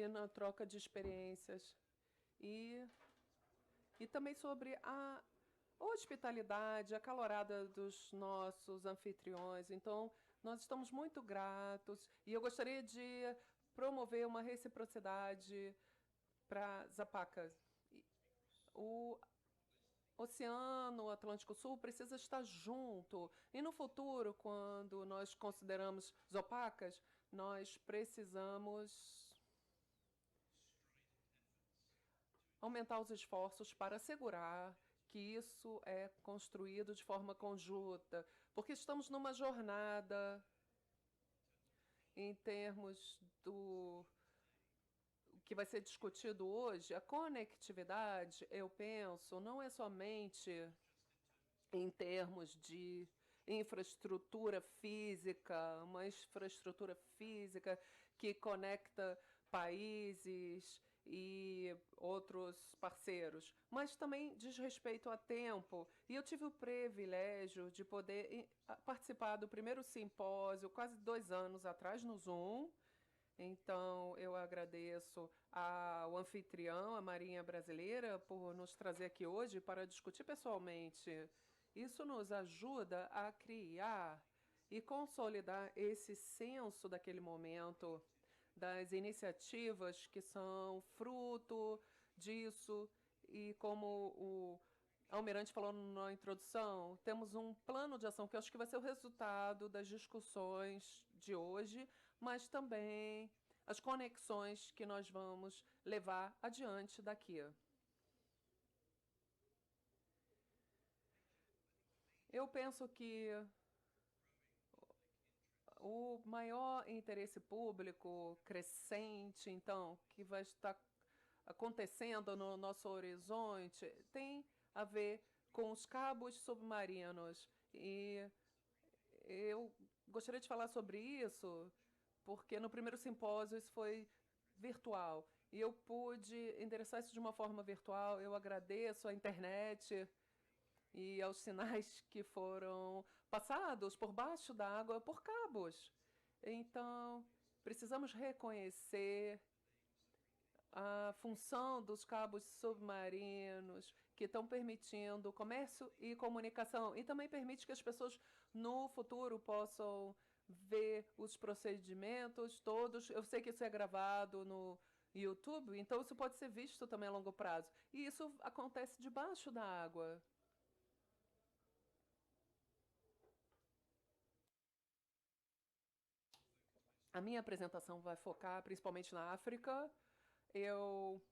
e na troca de experiências. E, e também sobre a hospitalidade acalorada dos nossos anfitriões. Então, nós estamos muito gratos e eu gostaria de promover uma reciprocidade para Zapaka. O Oceano Atlântico Sul precisa estar junto. E no futuro, quando nós consideramos Zopacas, nós precisamos aumentar os esforços para assegurar que isso é construído de forma conjunta, porque estamos numa jornada em termos do que vai ser discutido hoje. A conectividade, eu penso, não é somente em termos de infraestrutura física, uma infraestrutura física que conecta países e outros parceiros, mas também diz respeito a tempo. E eu tive o privilégio de poder participar do primeiro simpósio, quase 2 anos atrás, no Zoom. Então, eu agradeço ao anfitrião, a Marinha Brasileira, por nos trazer aqui hoje para discutir pessoalmente. Isso nos ajuda a criar e consolidar esse senso daquele momento, das iniciativas que são fruto disso. E como o Almirante falou na introdução, temos um plano de ação que eu acho que vai ser o resultado das discussões de hoje, mas também as conexões que nós vamos levar adiante daqui. Eu penso que o maior interesse público crescente, então, que vai estar acontecendo no nosso horizonte, tem a ver com os cabos submarinos. E eu gostaria de falar sobre isso, porque no primeiro simpósio isso foi virtual. E eu pude endereçar isso de uma forma virtual. Eu agradeço à internet e aos sinais que foram passados por baixo da água por cabos. Então, precisamos reconhecer a função dos cabos submarinos que estão permitindo comércio e comunicação e também permite que as pessoas no futuro possam ver os procedimentos todos. Eu sei que isso é gravado no YouTube, então isso pode ser visto também a longo prazo. E isso acontece debaixo da água. A minha apresentação vai focar principalmente na África. Eu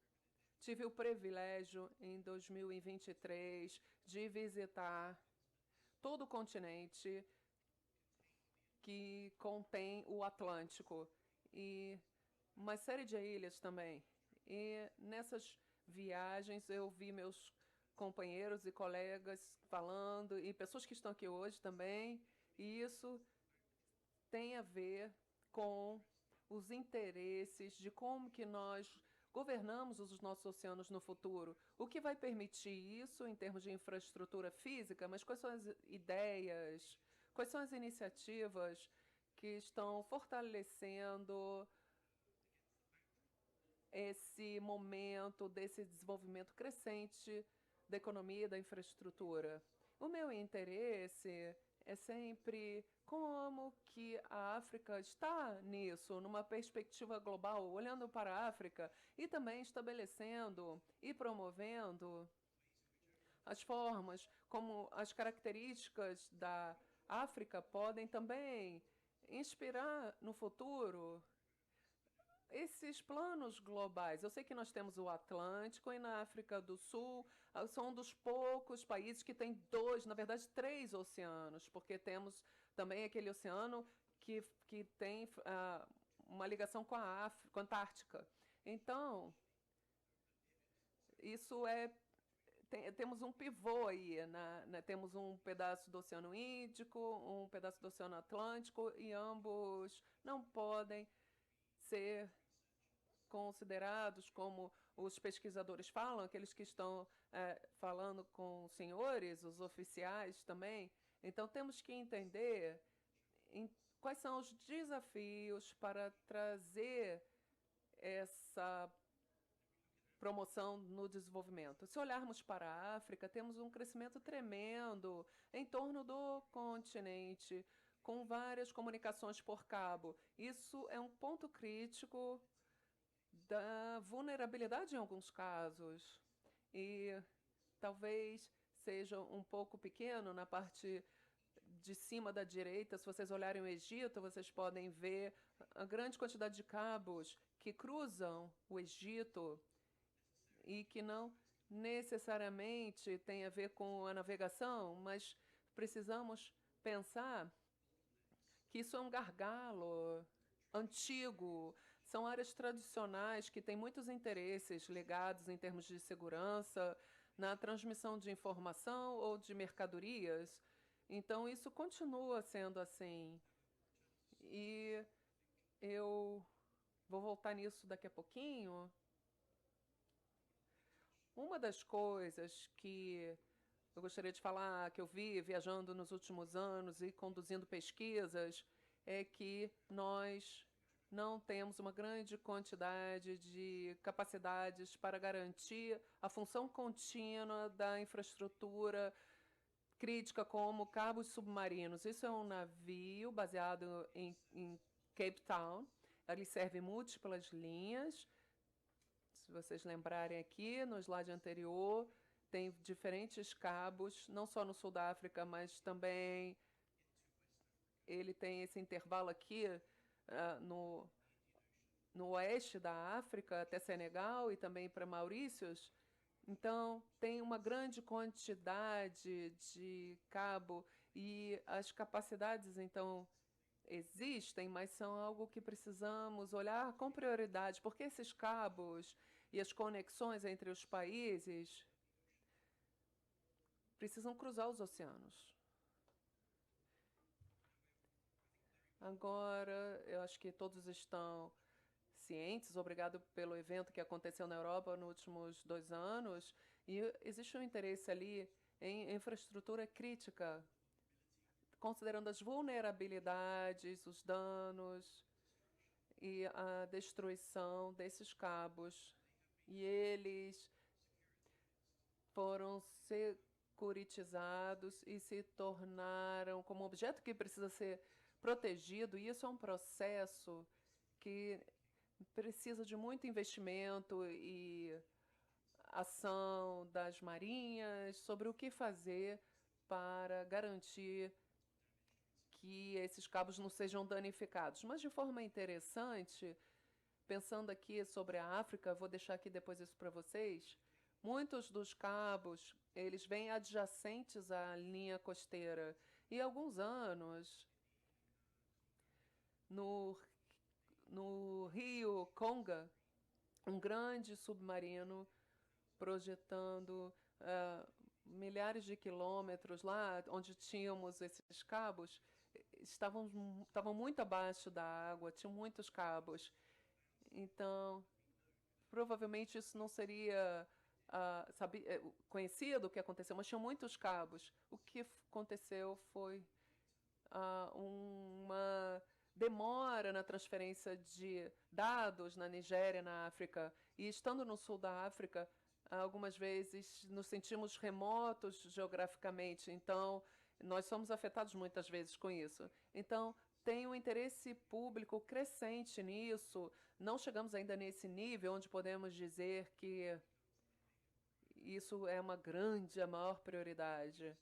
tive o privilégio, em 2023, de visitar todo o continente que contém o Atlântico e uma série de ilhas também. E nessas viagens eu vi meus companheiros e colegas falando, e pessoas que estão aqui hoje também, e isso tem a ver com os interesses de como que nós governamos os nossos oceanos no futuro. O que vai permitir isso em termos de infraestrutura física, mas quais são as ideias, quais são as iniciativas que estão fortalecendo esse momento desse desenvolvimento crescente da economia e da infraestrutura. O meu interesse é sempre como que a África está nisso, numa perspectiva global, olhando para a África e também estabelecendo e promovendo as formas como as características da África podem também inspirar no futuro esses planos globais. Eu sei que nós temos o Atlântico e na África do Sul são um dos poucos países que tem dois, na verdade, três oceanos, porque temos também aquele oceano que tem uma ligação com a África, com a Antártica. Então, isso é temos um pivô aí, temos um pedaço do Oceano Índico, um pedaço do Oceano Atlântico, e ambos não podem ser considerados como os pesquisadores falam, aqueles que estão falando com os senhores, os oficiais também. Então, temos que entender quais são os desafios para trazer essa promoção no desenvolvimento. Se olharmos para a África, temos um crescimento tremendo em torno do continente, com várias comunicações por cabo. Isso é um ponto crítico da vulnerabilidade em alguns casos. E talvez seja um pouco pequeno na parte de cima da direita. Se vocês olharem o Egito, vocês podem ver a grande quantidade de cabos que cruzam o Egito e que não necessariamente tem a ver com a navegação, mas precisamos pensar que isso é um gargalo antigo. São áreas tradicionais que têm muitos interesses ligados em termos de segurança, na transmissão de informação ou de mercadorias. Então, isso continua sendo assim. E eu vou voltar nisso daqui a pouquinho. Uma das coisas que eu gostaria de falar, que eu vi viajando nos últimos anos e conduzindo pesquisas, é que nós não temos uma grande quantidade de capacidades para garantir a função contínua da infraestrutura crítica, como cabos submarinos. Isso é um navio baseado em Cape Town. Ele serve múltiplas linhas. Se vocês lembrarem aqui, no slide anterior, tem diferentes cabos, não só no sul da África, mas também ele tem esse intervalo aqui no oeste da África, até Senegal e também para Maurícios. Então, tem uma grande quantidade de cabo e as capacidades, então, existem, mas são algo que precisamos olhar com prioridade, porque esses cabos e as conexões entre os países precisam cruzar os oceanos. Agora, eu acho que todos estão cientes, obrigado pelo evento que aconteceu na Europa nos últimos 2 anos, e existe um interesse ali em infraestrutura crítica, considerando as vulnerabilidades, os danos e a destruição desses cabos. E eles foram securitizados e se tornaram como um objeto que precisa ser protegido, e isso é um processo que precisa de muito investimento e ação das marinhas sobre o que fazer para garantir que esses cabos não sejam danificados. Mas de forma interessante, pensando aqui sobre a África, vou deixar aqui depois isso para vocês, muitos dos cabos, eles vêm adjacentes à linha costeira. E há alguns anos, no rio Conga, um grande submarino projetando milhares de quilômetros lá, onde tínhamos esses cabos, estavam muito abaixo da água, tinham muitos cabos. Então, provavelmente isso não seria conhecido o que aconteceu, mas tinham muitos cabos. O que aconteceu foi uma demora na transferência de dados na Nigéria, na África. E estando no sul da África, algumas vezes nos sentimos remotos geograficamente, então nós somos afetados muitas vezes com isso. Então, tem um interesse público crescente nisso. Não chegamos ainda nesse nível onde podemos dizer que isso é a maior prioridade.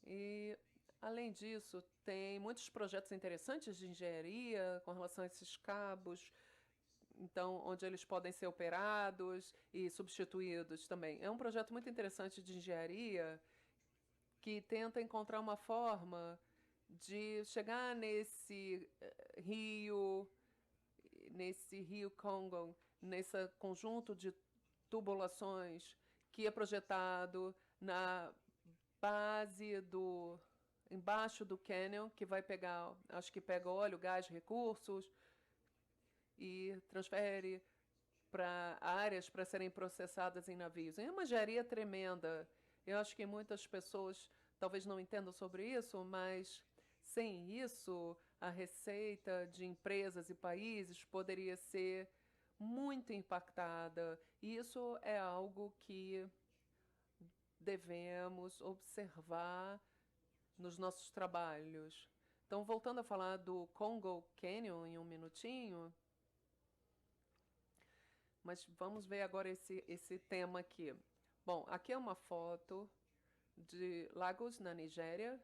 E, além disso, tem muitos projetos interessantes de engenharia com relação a esses cabos, então, onde eles podem ser operados e substituídos também. É um projeto muito interessante de engenharia que tenta encontrar uma forma de chegar nesse rio Congo, nesse conjunto de tubulações que é projetado na base embaixo do canyon, que vai pegar, acho que pega óleo, gás, recursos e transfere para áreas para serem processadas em navios. É uma engenharia tremenda. Eu acho que muitas pessoas talvez não entendam sobre isso, mas sem isso, a receita de empresas e países poderia ser muito impactada, e isso é algo que devemos observar nos nossos trabalhos. Então, voltando a falar do Congo Canyon em um minutinho, mas vamos ver agora esse tema aqui. Bom, aqui é uma foto de Lagos, na Nigéria.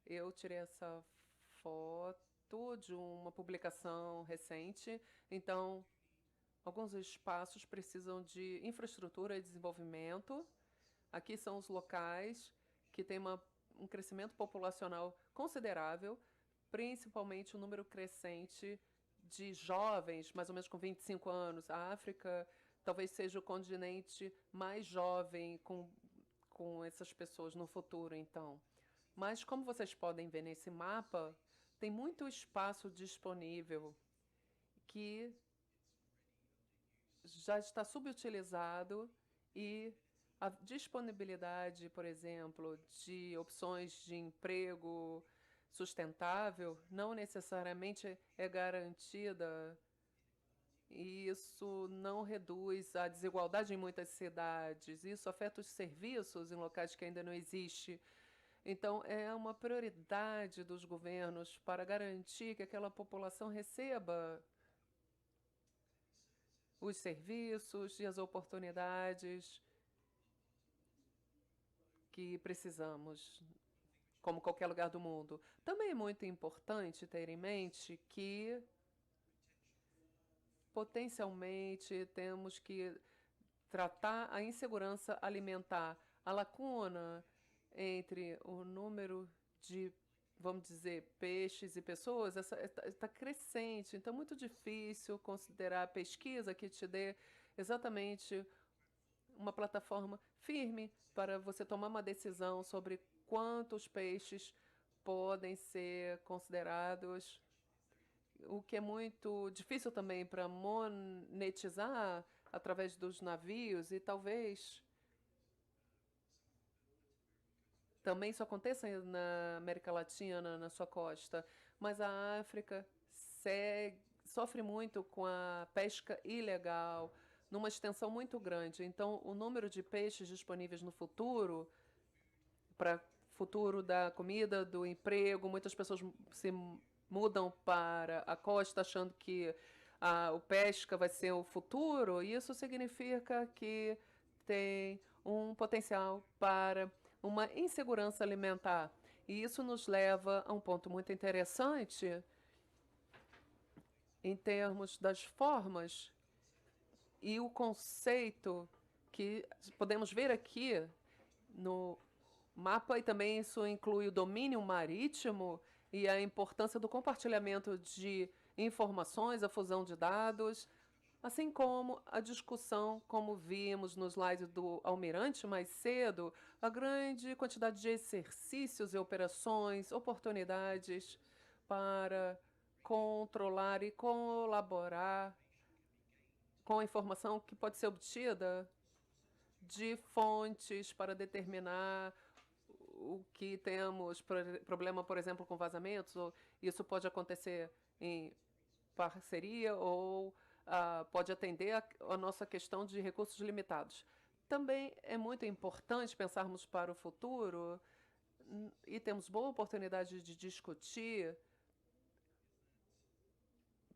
Eu tirei essa foto de uma publicação recente. Então, alguns espaços precisam de infraestrutura e desenvolvimento. Aqui são os locais que têm um crescimento populacional considerável, principalmente o número crescente de jovens, mais ou menos com 25 anos. A África talvez seja o continente mais jovem com essas pessoas no futuro, então. Mas, como vocês podem ver nesse mapa, tem muito espaço disponível que já está subutilizado e a disponibilidade, por exemplo, de opções de emprego sustentável não necessariamente é garantida, e isso não reduz a desigualdade em muitas cidades. Isso afeta os serviços em locais que ainda não existem. Então, é uma prioridade dos governos para garantir que aquela população receba os serviços e as oportunidades que precisamos, como qualquer lugar do mundo. Também é muito importante ter em mente que, potencialmente, temos que tratar a insegurança alimentar, a lacuna entre o número de, vamos dizer, peixes e pessoas, está crescente. Então, é muito difícil considerar a pesquisa que te dê exatamente uma plataforma firme para você tomar uma decisão sobre quantos peixes podem ser considerados, o que é muito difícil também para monetizar através dos navios, e talvez também isso aconteça na América Latina, na sua costa, mas a África sofre muito com a pesca ilegal, numa extensão muito grande. Então, o número de peixes disponíveis no futuro, para futuro da comida, do emprego, muitas pessoas se mudam para a costa achando que o pesca vai ser o futuro, e isso significa que tem um potencial para uma insegurança alimentar. E isso nos leva a um ponto muito interessante em termos das formas e o conceito que podemos ver aqui no mapa, e também isso inclui o domínio marítimo e a importância do compartilhamento de informações, a fusão de dados, assim como a discussão, como vimos no slide do Almirante mais cedo, a grande quantidade de exercícios e operações, oportunidades para controlar e colaborar com a informação que pode ser obtida de fontes para determinar o que temos, problema, por exemplo, com vazamentos, ou isso pode acontecer em parceria ou pode atender a nossa questão de recursos limitados. Também é muito importante pensarmos para o futuro, e temos boa oportunidade de discutir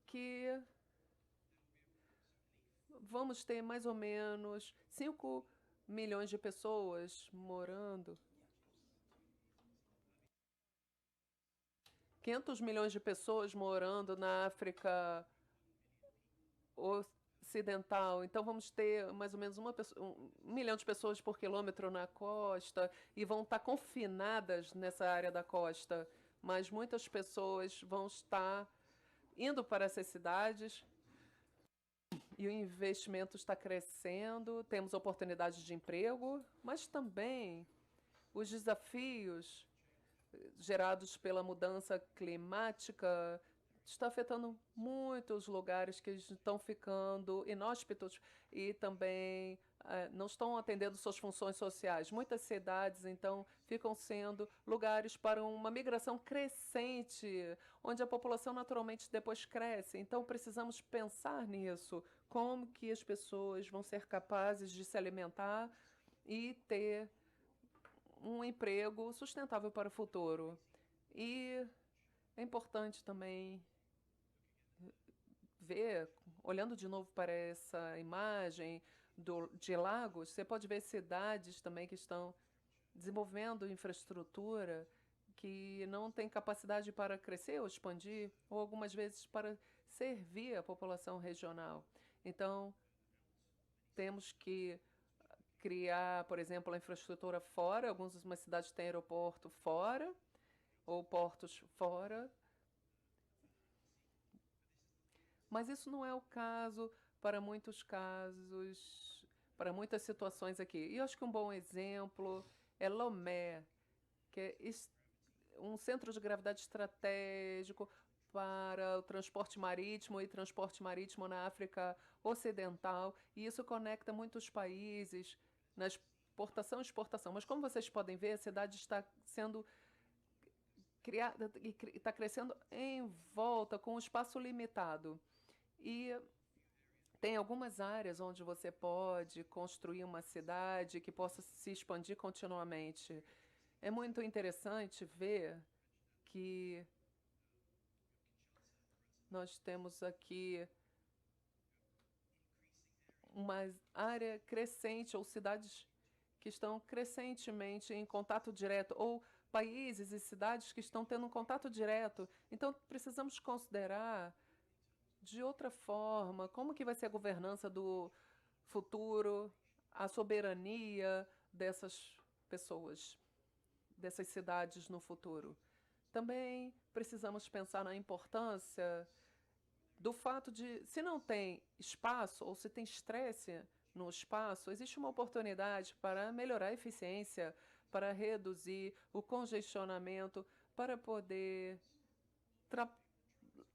que vamos ter mais ou menos 5 milhões de pessoas morando. 500 milhões de pessoas morando na África Ocidental. Então, vamos ter mais ou menos 1 milhão de pessoas por quilômetro na costa, e vão estar confinadas nessa área da costa. Mas muitas pessoas vão estar indo para essas cidades e o investimento está crescendo. Temos oportunidades de emprego, mas também os desafios gerados pela mudança climática está afetando muitos lugares que estão ficando inóspitos e também não estão atendendo suas funções sociais. Muitas cidades, então, ficam sendo lugares para uma migração crescente, onde a população naturalmente depois cresce. Então, precisamos pensar nisso como que as pessoas vão ser capazes de se alimentar e ter um emprego sustentável para o futuro. E é importante também ver, olhando de novo para essa imagem de Lagos, você pode ver cidades também que estão desenvolvendo infraestrutura que não tem capacidade para crescer ou expandir, ou algumas vezes para servir a população regional. Então, temos que criar, por exemplo, a infraestrutura fora. Algumas cidades têm aeroporto fora, ou portos fora, mas isso não é o caso para muitos casos, para muitas situações aqui. E eu acho que um bom exemplo é Lomé, que é um centro de gravidade estratégico para o transporte marítimo e transporte marítimo na África Ocidental, e isso conecta muitos países na exportação e exportação. Mas como vocês podem ver, a cidade está sendo criada e está crescendo em volta com um espaço limitado. E tem algumas áreas onde você pode construir uma cidade que possa se expandir continuamente. É muito interessante ver que nós temos aqui uma área crescente, ou cidades que estão crescentemente em contato direto, ou países e cidades que estão tendo um contato direto. Então, precisamos considerar de outra forma como que vai ser a governança do futuro, a soberania dessas pessoas, dessas cidades no futuro. Também precisamos pensar na importância do fato de, se não tem espaço ou se tem estresse no espaço, existe uma oportunidade para melhorar a eficiência, para reduzir o congestionamento, para poder tra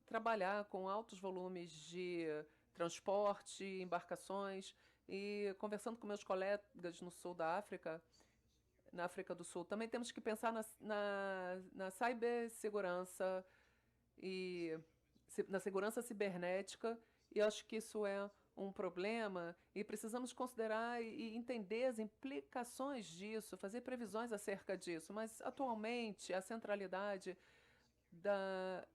trabalhar com altos volumes de transporte, embarcações. E conversando com meus colegas no sul da África, na África do Sul, também temos que pensar na cibersegurança e na segurança cibernética, e acho que isso é um problema e precisamos considerar e entender as implicações disso, fazer previsões acerca disso. Mas atualmente a centralidade da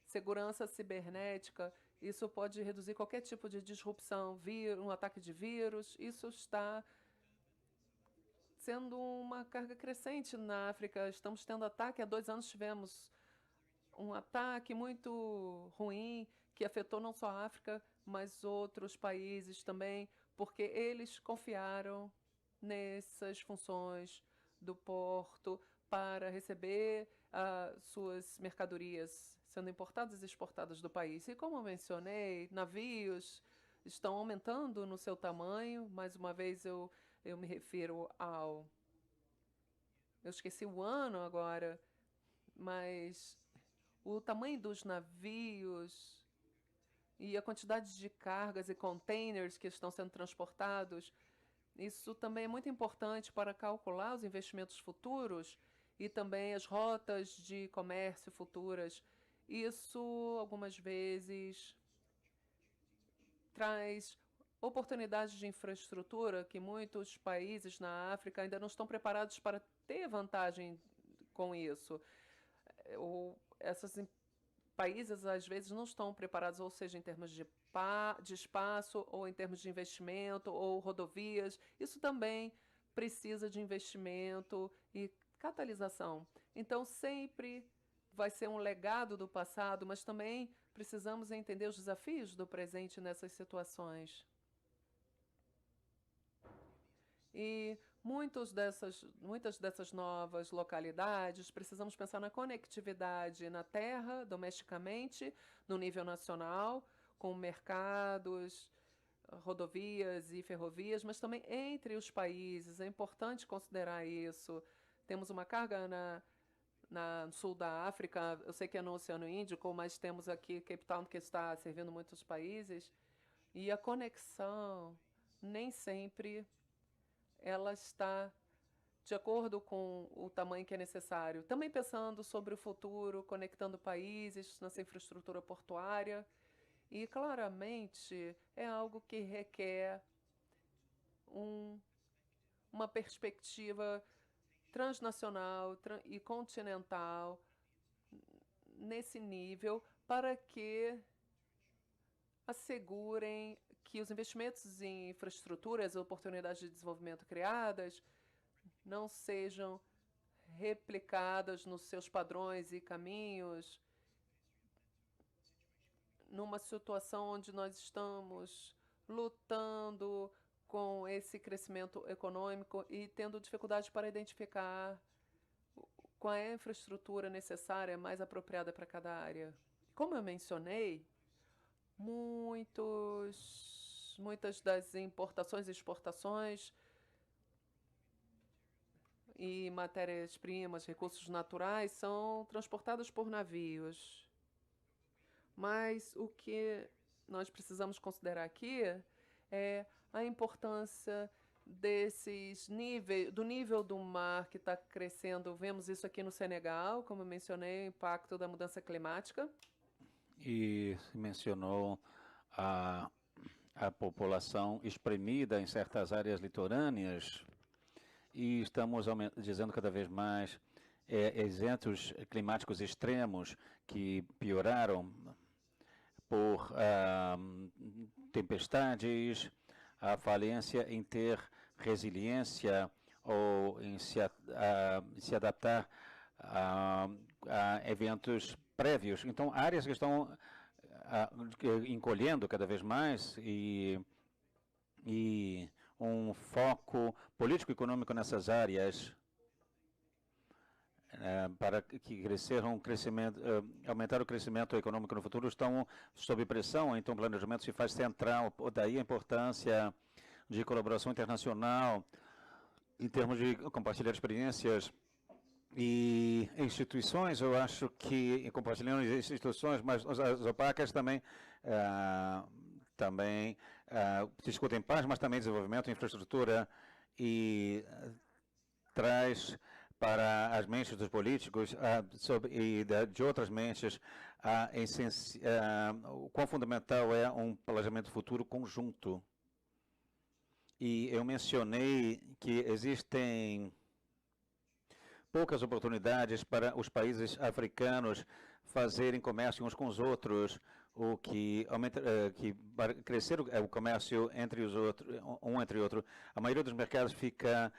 segurança cibernética, isso pode reduzir qualquer tipo de disrupção, um ataque de vírus. Isso está sendo uma carga crescente na África. Estamos tendo ataque. Há 2 anos tivemos um ataque muito ruim que afetou não só a África, mas outros países também, porque eles confiaram nessas funções do porto para receber suas mercadorias sendo importadas e exportadas do país. E como eu mencionei, navios estão aumentando no seu tamanho. Mais uma vez eu me refiro ao... Eu esqueci o ano agora, mas o tamanho dos navios e a quantidade de cargas e containers que estão sendo transportados, isso também é muito importante para calcular os investimentos futuros e também as rotas de comércio futuras. Isso, algumas vezes, traz oportunidades de infraestrutura que muitos países na África ainda não estão preparados para ter vantagem com isso. Ou essas países às vezes não estão preparados, ou seja, em termos de espaço, ou em termos de investimento, ou rodovias. Isso também precisa de investimento e catalisação. Então, sempre vai ser um legado do passado, mas também precisamos entender os desafios do presente nessas situações. E muitas dessas novas localidades, precisamos pensar na conectividade na terra, domesticamente, no nível nacional, com mercados, rodovias e ferrovias, mas também entre os países. É importante considerar isso. Temos uma carga no sul da África, eu sei que é no Oceano Índico, mas temos aqui Cape Town, que está servindo muitos países, e a conexão nem sempre ela está de acordo com o tamanho que é necessário. Também pensando sobre o futuro, conectando países nessa infraestrutura portuária E claramente é algo que requer uma perspectiva transnacional e continental nesse nível para que assegurem que os investimentos em infraestrutura, as oportunidades de desenvolvimento criadas, não sejam replicadas nos seus padrões e caminhos, numa situação onde nós estamos lutando com esse crescimento econômico e tendo dificuldade para identificar qual é a infraestrutura necessária mais apropriada para cada área. Como eu mencionei, muitas das importações e exportações e matérias-primas, recursos naturais são transportados por navios. Mas o que nós precisamos considerar aqui é a importância do nível do mar que está crescendo. Vemos isso aqui no Senegal, como eu mencionei, o impacto da mudança climática. E mencionou a população espremida em certas áreas litorâneas, e estamos dizendo cada vez mais eventos climáticos extremos que pioraram por tempestades, a falência em ter resiliência ou em se adaptar a eventos prévios. Então, áreas que estão encolhendo cada vez mais e um foco político-econômico nessas áreas para que aumentar o crescimento econômico no futuro estão sob pressão. Então, o planejamento se faz central. Daí a importância de colaboração internacional em termos de compartilhar experiências e instituições. Eu acho que compartilhando as instituições, mas as opacas também discutem paz, mas também desenvolvimento, infraestrutura, e traz para as mentes dos políticos e de outras mentes o quão fundamental é um planejamento futuro conjunto. E eu mencionei que existem poucas oportunidades para os países africanos fazerem comércio uns com os outros, o que aumenta, para crescer o comércio entre os outros, entre outro. A maioria dos mercados fica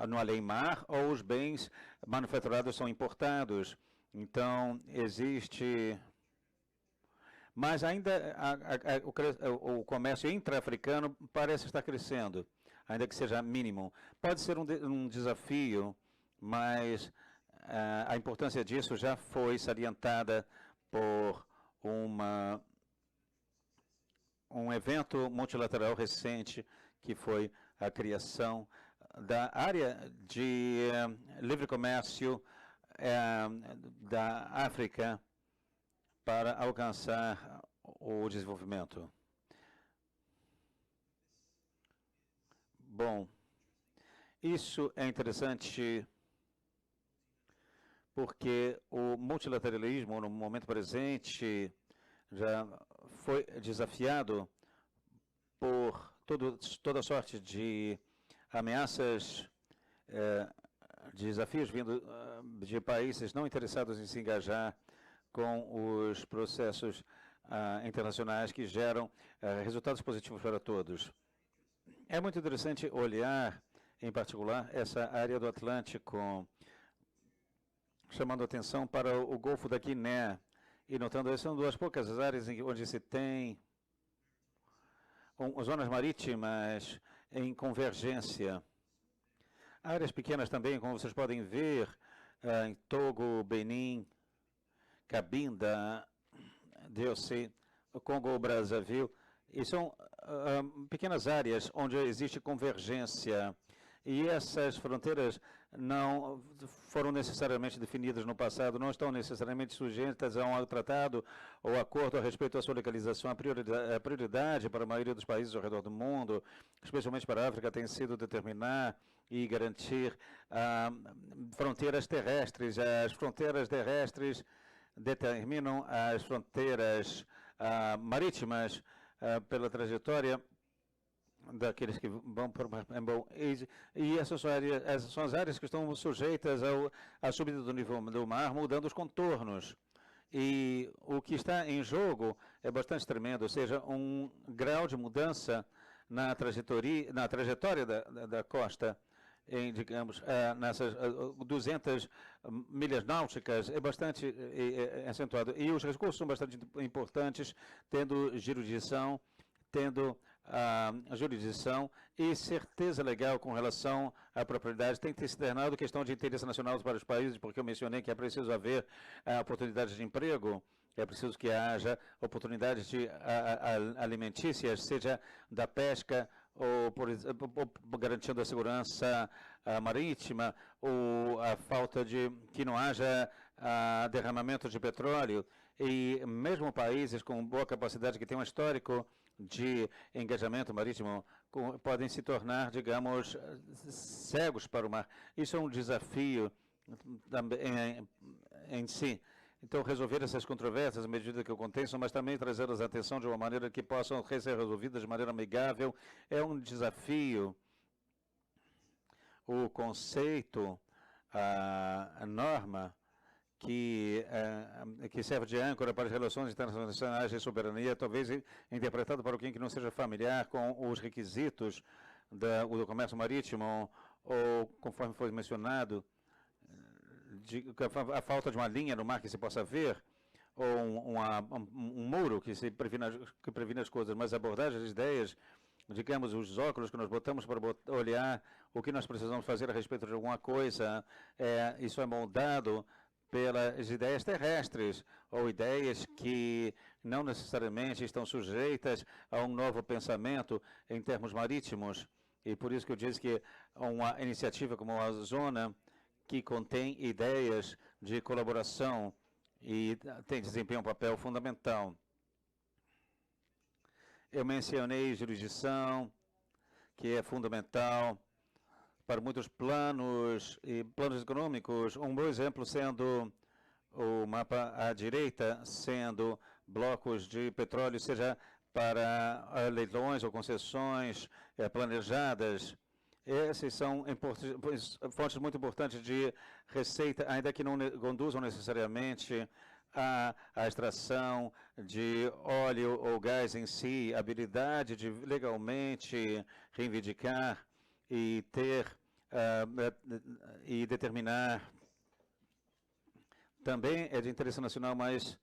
no além-mar, ou os bens manufaturados são importados. Então, existe... Mas ainda o comércio intra-africano parece estar crescendo, ainda que seja mínimo. Pode ser um desafio, mas a importância disso já foi salientada por um evento multilateral recente, que foi a criação da área de livre comércio da África para alcançar o desenvolvimento. Bom, isso é interessante porque o multilateralismo, no momento presente, já foi desafiado por toda sorte de ameaças, desafios vindo de países não interessados em se engajar com os processos internacionais que geram resultados positivos para todos. É muito interessante olhar, em particular, essa área do Atlântico, chamando atenção para o Golfo da Guiné e notando que são duas poucas áreas onde se tem zonas marítimas em convergência. Áreas pequenas também, como vocês podem ver, em Togo, Benin, Cabinda, DRC, Congo, Brazzaville, e são pequenas áreas onde existe convergência, e essas fronteiras não foram necessariamente definidas no passado, não estão necessariamente sujeitas a um tratado ou acordo a respeito à sua legalização. A prioridade para a maioria dos países ao redor do mundo, especialmente para a África, tem sido determinar e garantir fronteiras terrestres. As fronteiras terrestres determinam as fronteiras marítimas pela trajetória daqueles que vão para o Rainbow Age, e essas são as áreas que estão sujeitas à subida do nível do mar, mudando os contornos. E o que está em jogo é bastante tremendo, ou seja, um grau de mudança na trajetória da costa, em, digamos, nessas 200 milhas náuticas, é bastante acentuado. E os recursos são bastante importantes, tendo jurisdição, e certeza legal com relação à propriedade. Tem que ser externado questão de interesse nacional para os países, porque eu mencionei que é preciso haver oportunidades de emprego, é preciso que haja oportunidades de alimentícias, seja da pesca ou garantindo a segurança marítima, ou a falta de que não haja derramamento de petróleo. E mesmo países com boa capacidade, que têm um histórico de engajamento marítimo, podem se tornar, digamos, cegos para o mar. Isso é um desafio também em si. Então, resolver essas controvérsias, à medida que eu contenho, mas também trazê-las à atenção de uma maneira que possam ser resolvidas de maneira amigável, é um desafio. O conceito, a norma, que serve de âncora para as relações internacionais de soberania, talvez interpretado para alguém que não seja familiar com os requisitos do comércio marítimo, ou, conforme foi mencionado, a falta de uma linha no mar que se possa ver, ou um muro que previne as coisas, mas abordar as ideias, digamos, os óculos que nós botamos para olhar o que nós precisamos fazer a respeito de alguma coisa, isso é moldado pelas ideias terrestres, ou ideias que não necessariamente estão sujeitas a um novo pensamento em termos marítimos. E por isso que eu disse que uma iniciativa como a Zona, que contém ideias de colaboração e desempenha um papel fundamental. Eu mencionei jurisdição, que é fundamental para muitos planos e planos econômicos. Um bom exemplo sendo o mapa à direita, sendo blocos de petróleo, seja para leilões ou concessões planejadas. Essas são fontes muito importantes de receita, ainda que não conduzam necessariamente à extração de óleo ou gás em si, a habilidade de legalmente reivindicar e e determinar também é de interesse nacional, mas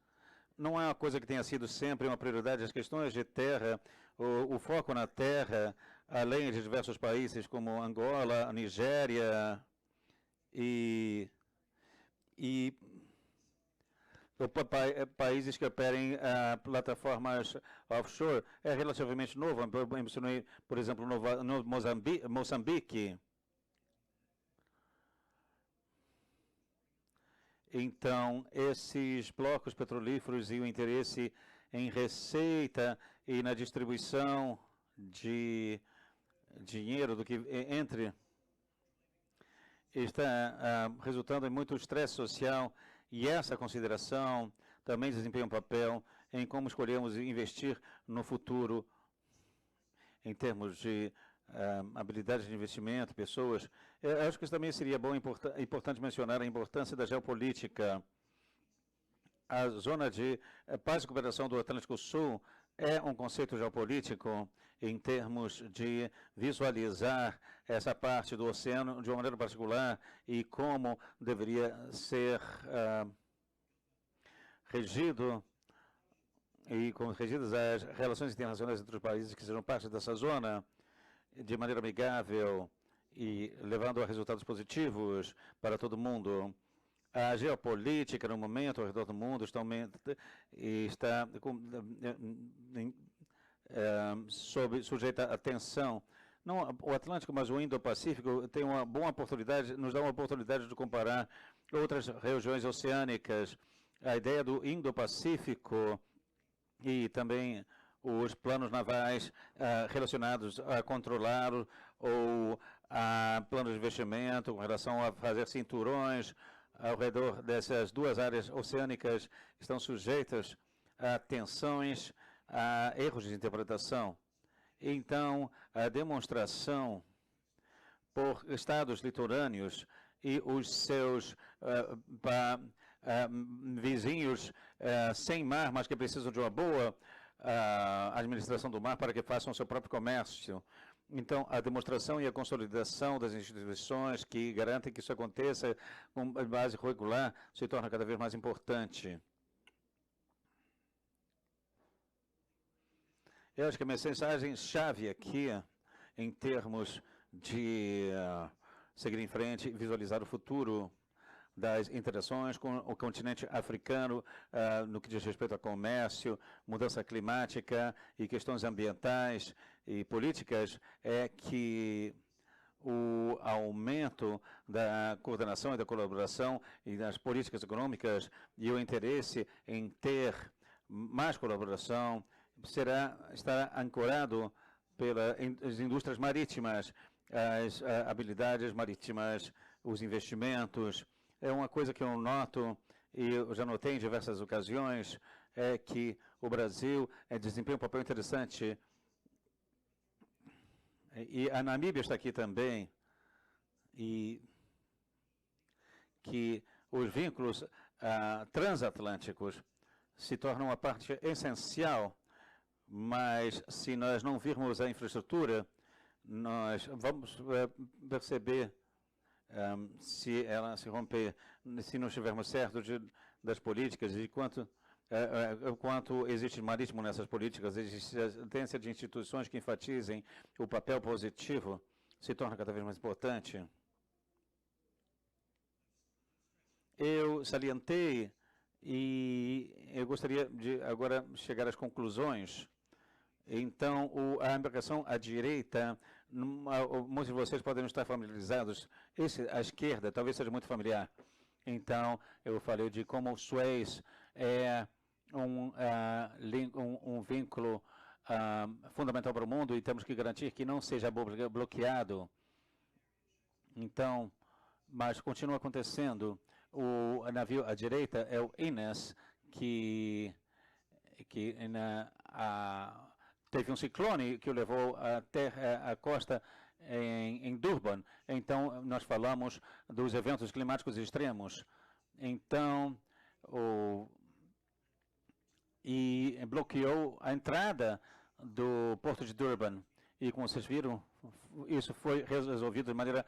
não é uma coisa que tenha sido sempre uma prioridade. As questões de terra, o foco na terra, além de diversos países como Angola, Nigéria e países que operem plataformas offshore, é relativamente novo. Eu mencionei, por exemplo, no Moçambique. Então, esses blocos petrolíferos e o interesse em receita e na distribuição de dinheiro do que está resultando em muito estresse social, e essa consideração também desempenha um papel em como escolhemos investir no futuro em termos de habilidades de investimento, pessoas. Eu acho que isso também seria bom, importante mencionar a importância da geopolítica. A zona de paz e cooperação do Atlântico Sul é um conceito geopolítico em termos de visualizar essa parte do oceano de uma maneira particular e como deveria ser regido e como regidas as relações internacionais entre os países que sejam parte dessa zona de maneira amigável e levando a resultados positivos para todo mundo. A geopolítica, no momento, ao redor do mundo, está sujeita a tensão. Não o Atlântico, mas o Indo-Pacífico tem uma boa oportunidade, nos dá uma oportunidade de comparar outras regiões oceânicas. A ideia do Indo-Pacífico e também os planos navais relacionados a controlar ou a planos de investimento com relação a fazer cinturões, ao redor dessas duas áreas oceânicas estão sujeitas a tensões, a erros de interpretação. Então, a demonstração por estados litorâneos e os seus vizinhos sem mar, mas que precisam de uma boa administração do mar para que façam o seu próprio comércio. Então, a demonstração e a consolidação das instituições que garantem que isso aconteça com base regular se torna cada vez mais importante. Eu acho que a minha mensagem-chave aqui, em termos de seguir em frente e visualizar o futuro das interações com o continente africano no que diz respeito a comércio, mudança climática e questões ambientais e políticas, é que o aumento da coordenação e da colaboração e das políticas econômicas e o interesse em ter mais colaboração estará ancorado pelas indústrias marítimas, as habilidades marítimas, os investimentos. É uma coisa que eu noto, e eu já notei em diversas ocasiões, é que o Brasil desempenha um papel interessante. E a Namíbia está aqui também, e que os vínculos transatlânticos se tornam uma parte essencial, mas se nós não virmos a infraestrutura, nós vamos perceber se ela se romper, se não estivermos certos das políticas e quanto existe marítimo nessas políticas, a existência de instituições que enfatizem o papel positivo se torna cada vez mais importante. Eu salientei e eu gostaria de agora chegar às conclusões. Então, a embarcação à direita, muitos de vocês podem não estar familiarizados. À esquerda, talvez seja muito familiar. Então, eu falei de como o Suez é um vínculo fundamental para o mundo e temos que garantir que não seja bloqueado. Então, mas continua acontecendo. O navio à direita é o Innes, que teve um ciclone que o levou até a costa em Durban. Então, nós falamos dos eventos climáticos extremos. Então, e bloqueou a entrada do porto de Durban. E, como vocês viram, isso foi resolvido de maneira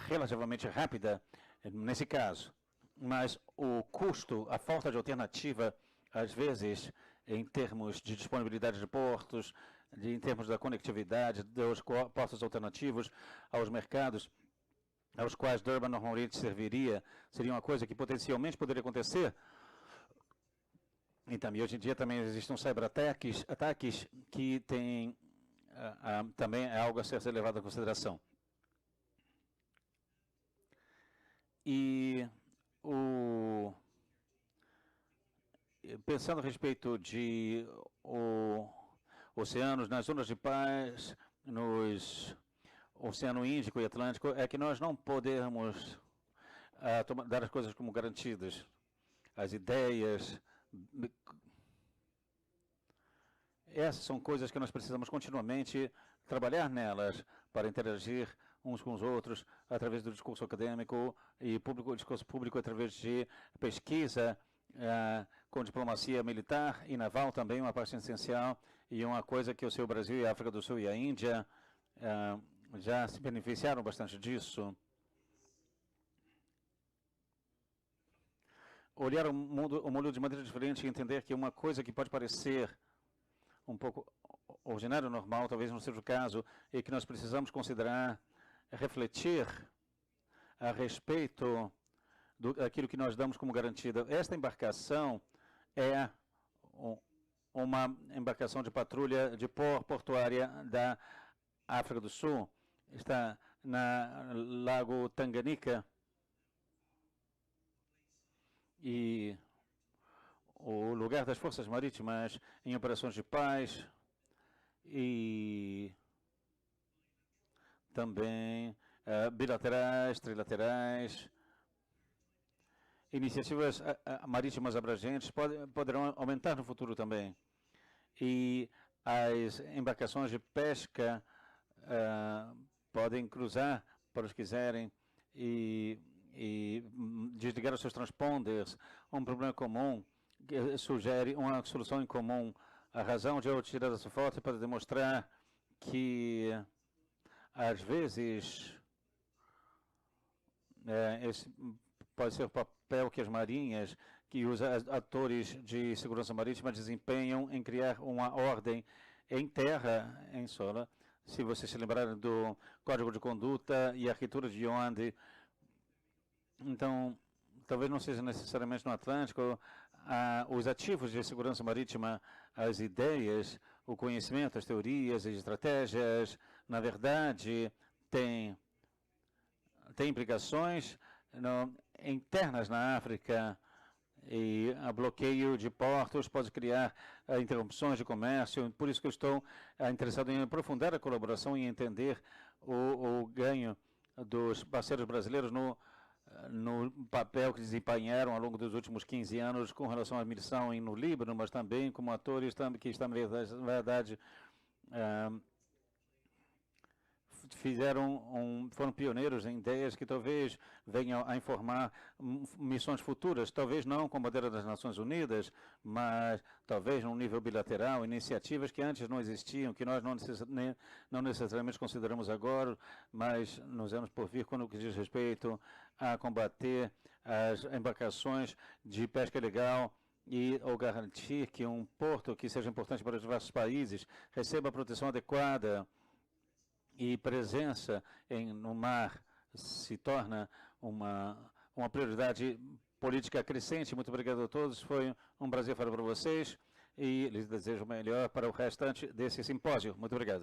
relativamente rápida nesse caso. Mas o custo, a falta de alternativa, às vezes, em termos de disponibilidade de portos, em termos da conectividade, dos portos alternativos aos mercados aos quais Durban normalmente serviria, seria uma coisa que potencialmente poderia acontecer. Então, e hoje em dia também existem cyberataques que têm também é algo a ser levado em consideração. E pensando a respeito de oceanos, nas zonas de paz, nos Oceano Índico e Atlântico, é que nós não podemos dar as coisas como garantidas. As ideias, essas são coisas que nós precisamos continuamente trabalhar nelas para interagir uns com os outros através do discurso acadêmico e discurso público através de pesquisa, com diplomacia militar e naval também, uma parte essencial, e uma coisa que o Brasil e a África do Sul e a Índia já se beneficiaram bastante disso. Olhar o mundo de maneira diferente e entender que uma coisa que pode parecer um pouco ordinário, normal, talvez não seja o caso, e que nós precisamos considerar, refletir a respeito daquilo que nós damos como garantida. Esta embarcação é uma embarcação de patrulha de portuária da África do Sul. Está no Lago Tanganyika. E o lugar das forças marítimas em operações de paz e também bilaterais, trilaterais. iniciativas marítimas abrangentes poderão aumentar no futuro também. E as embarcações de pesca podem cruzar para os que quiserem e desligar os seus transponders. Um problema comum que sugere uma solução em comum. A razão de eu tirar essa foto é para demonstrar que, às vezes, esse pode ser o papel que as marinhas, que os atores de segurança marítima desempenham em criar uma ordem em terra, em solo. Se vocês se lembrarem do Código de Conduta e Arquitetura de Yaoundé, então, talvez não seja necessariamente no Atlântico, os ativos de segurança marítima, as ideias, o conhecimento, as teorias, as estratégias, na verdade, tem implicações internas na África, e a bloqueio de portos pode criar interrupções de comércio. Por isso que eu estou interessado em aprofundar a colaboração e entender o ganho dos parceiros brasileiros no papel que desempenharam ao longo dos últimos 15 anos com relação à missão no Líbano, mas também como atores que estão, na verdade, foram pioneiros em ideias que talvez venham a informar missões futuras, talvez não com a bandeira das Nações Unidas, mas talvez num nível bilateral, iniciativas que antes não existiam, que nós não necessariamente consideramos agora, mas nos anos por vir, quando diz respeito a combater as embarcações de pesca ilegal ou garantir que um porto que seja importante para os diversos países receba a proteção adequada e presença no mar se torna uma prioridade política crescente. Muito obrigado a todos. Foi um prazer falar para vocês e lhes desejo o melhor para o restante desse simpósio. Muito obrigado.